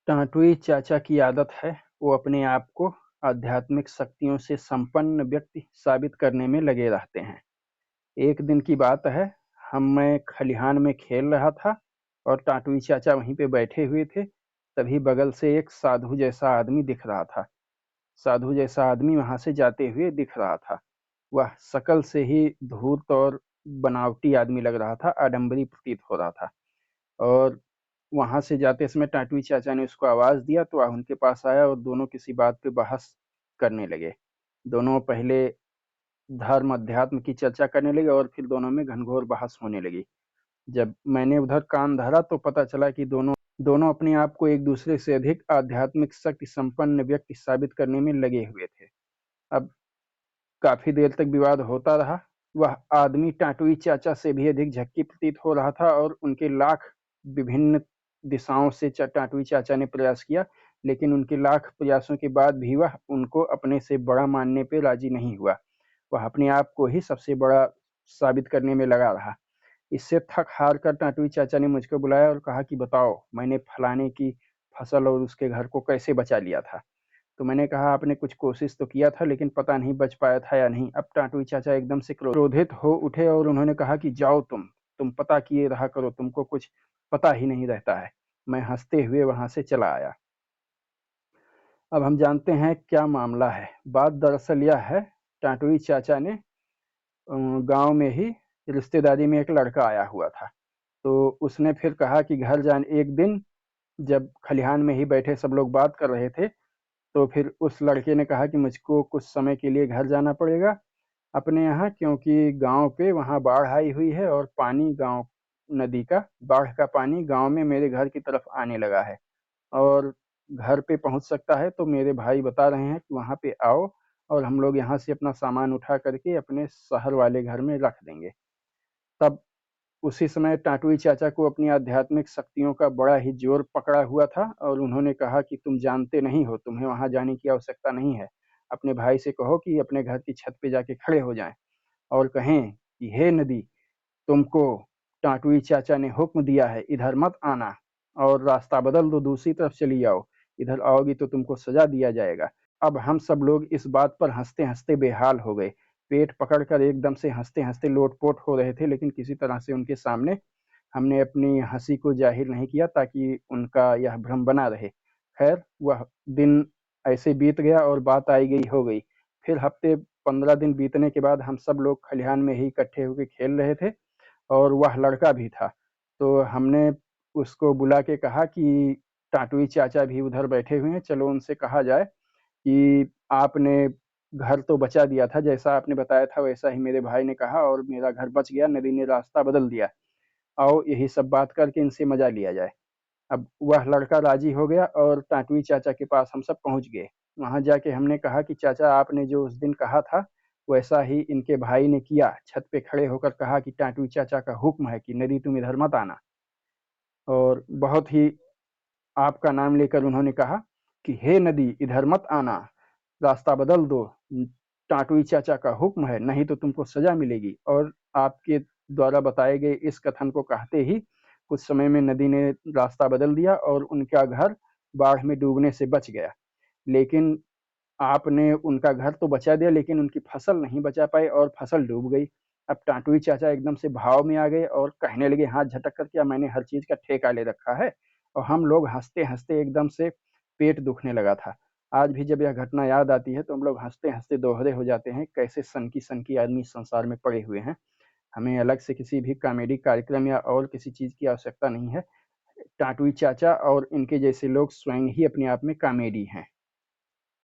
टाँटुई चाचा की आदत है, वो अपने आप को आध्यात्मिक शक्तियों से संपन्न व्यक्ति साबित करने में लगे रहते हैं। एक दिन की बात है, मैं खलिहान में खेल रहा था और टाँटुई चाचा वहीं पे बैठे हुए थे। तभी बगल से एक साधु जैसा आदमी दिख रहा था। साधु जैसा आदमी वहां से जाते हुए दिख रहा था। वह शकल से ही धूर्त और बनावटी आदमी लग रहा था, आडंबरी प्रतीत हो रहा था। और वहां से जाते समय टाटुई चाचा ने उसको आवाज दिया तो वह उनके पास आया और दोनों किसी बात पे बहस करने लगे। दोनों पहले धर्म अध्यात्म की चर्चा करने लगे और फिर दोनों में घनघोर बहस होने लगी। जब मैंने उधर कान धरा तो पता चला कि दोनों दोनों अपने आप को एक दूसरे से अधिक आध्यात्मिक शक्ति संपन्न व्यक्ति साबित करने में लगे हुए थे। अब काफी देर तक विवाद होता रहा। वह आदमी टाटुई चाचा से भी अधिक झक्की प्रतीत हो रहा था और उनके लाख विभिन्न दिशाओं से टाटुई चाचा ने प्रयास किया, लेकिन उनके लाख प्रयासों के बाद भी वह उनको अपने से बड़ा मानने पे राजी नहीं हुआ। वह अपने आप को ही सबसे बड़ा साबित करने में लगा रहा। इससे थक हार कर टाटुई चाचा ने मुझको बुलाया और कहा कि बताओ, मैंने फलाने की फसल और उसके घर को कैसे बचा लिया था। तो मैंने कहा आपने कुछ कोशिश तो किया था, लेकिन पता नहीं बच पाया था या नहीं। अब टाटुई चाचा एकदम से क्रोधित हो उठे और उन्होंने कहा कि जाओ, तुम पता किए रहा करो, तुमको कुछ पता ही नहीं रहता है। मैं हंसते हुए वहां से चला आया। अब हम जानते हैं क्या मामला है। बात दरअसल यह है, टाटुई चाचा ने गांव में ही रिश्तेदारी में एक लड़का आया हुआ था। तो उसने फिर कहा कि घर जाने, एक दिन जब खलिहान में ही बैठे सब लोग बात कर रहे थे, तो फिर उस लड़के ने कहा कि मुझको कुछ समय के लिए घर जाना पड़ेगा अपने यहाँ, क्योंकि गांव पे वहाँ बाढ़ आई हुई है और पानी गांव नदी का, बाढ़ का पानी गांव में मेरे घर की तरफ आने लगा है और घर पे पहुंच सकता है। तो मेरे भाई बता रहे हैं कि वहाँ पे आओ और हम लोग यहाँ से अपना सामान उठा करके अपने शहर वाले घर में रख देंगे। तब उसी समय टाटुई चाचा को अपनी आध्यात्मिक शक्तियों का बड़ा ही जोर पकड़ा हुआ था और उन्होंने कहा कि तुम जानते नहीं हो, तुम्हें वहां जाने की आवश्यकता नहीं है। अपने भाई से कहो कि अपने घर की छत पे जाके खड़े हो जाएं और कहें कि हे नदी, तुमको टाटुई चाचा ने हुक्म दिया है, इधर मत आना और रास्ता बदल दो, दूसरी तरफ चली जाओ। इधर आओगी तो तुमको सजा दिया जाएगा। अब हम सब लोग इस बात पर हंसते हंसते बेहाल हो गए। पेट पकड़कर एकदम से हंसते हंसते लोटपोट हो रहे थे, लेकिन किसी तरह से उनके सामने हमने अपनी हंसी को जाहिर नहीं किया ताकि उनका यह भ्रम बना रहे। खैर, वह दिन ऐसे बीत गया और बात आई गई हो गई। फिर हफ्ते 15 दिन बीतने के बाद हम सब लोग खलिहान में ही इकट्ठे होकर खेल रहे थे और वह लड़का भी था। तो हमने उसको बुला के कहा कि टाटुई चाचा भी उधर बैठे हुए हैं, चलो उनसे कहा जाए कि आपने घर तो बचा दिया था, जैसा आपने बताया था वैसा ही मेरे भाई ने कहा और मेरा घर बच गया, नदी ने रास्ता बदल दिया। आओ यही सब बात करके इनसे मजा लिया जाए। अब वह लड़का राजी हो गया और टाटुई चाचा के पास हम सब पहुंच गए। वहां जाके हमने कहा कि चाचा, आपने जो उस दिन कहा था वैसा ही इनके भाई ने किया। छत पे खड़े होकर कहा कि टाटुई चाचा का हुक्म है कि नदी तुम इधर मत आना। और बहुत ही आपका नाम लेकर उन्होंने कहा कि हे नदी, इधर मत आना, रास्ता बदल दो, टाटुई चाचा का हुक्म है, नहीं तो तुमको सजा मिलेगी। और आपके द्वारा बताए गए इस कथन को कहते ही कुछ समय में नदी ने रास्ता बदल दिया और उनका घर बाढ़ में डूबने से बच गया। लेकिन आपने उनका घर तो बचा दिया, लेकिन उनकी फसल नहीं बचा पाए और फसल डूब गई। अब टाटुई चाचा एकदम से भाव में आ गए और कहने लगे हाथ झटक कर, क्या मैंने हर चीज का ठेका ले रखा है। और हम लोग हंसते हंसते एकदम से पेट दुखने लगा था। आज भी जब यह घटना याद आती है तो हम लोग हंसते हंसते दोहरे हो जाते हैं, कैसे सनकी आदमी संसार में पड़े हुए हैं। हमें अलग से किसी भी कॉमेडी कार्यक्रम या और किसी चीज की आवश्यकता नहीं है। टाटुई चाचा और इनके जैसे लोग स्वयं ही अपने आप में कॉमेडी हैं।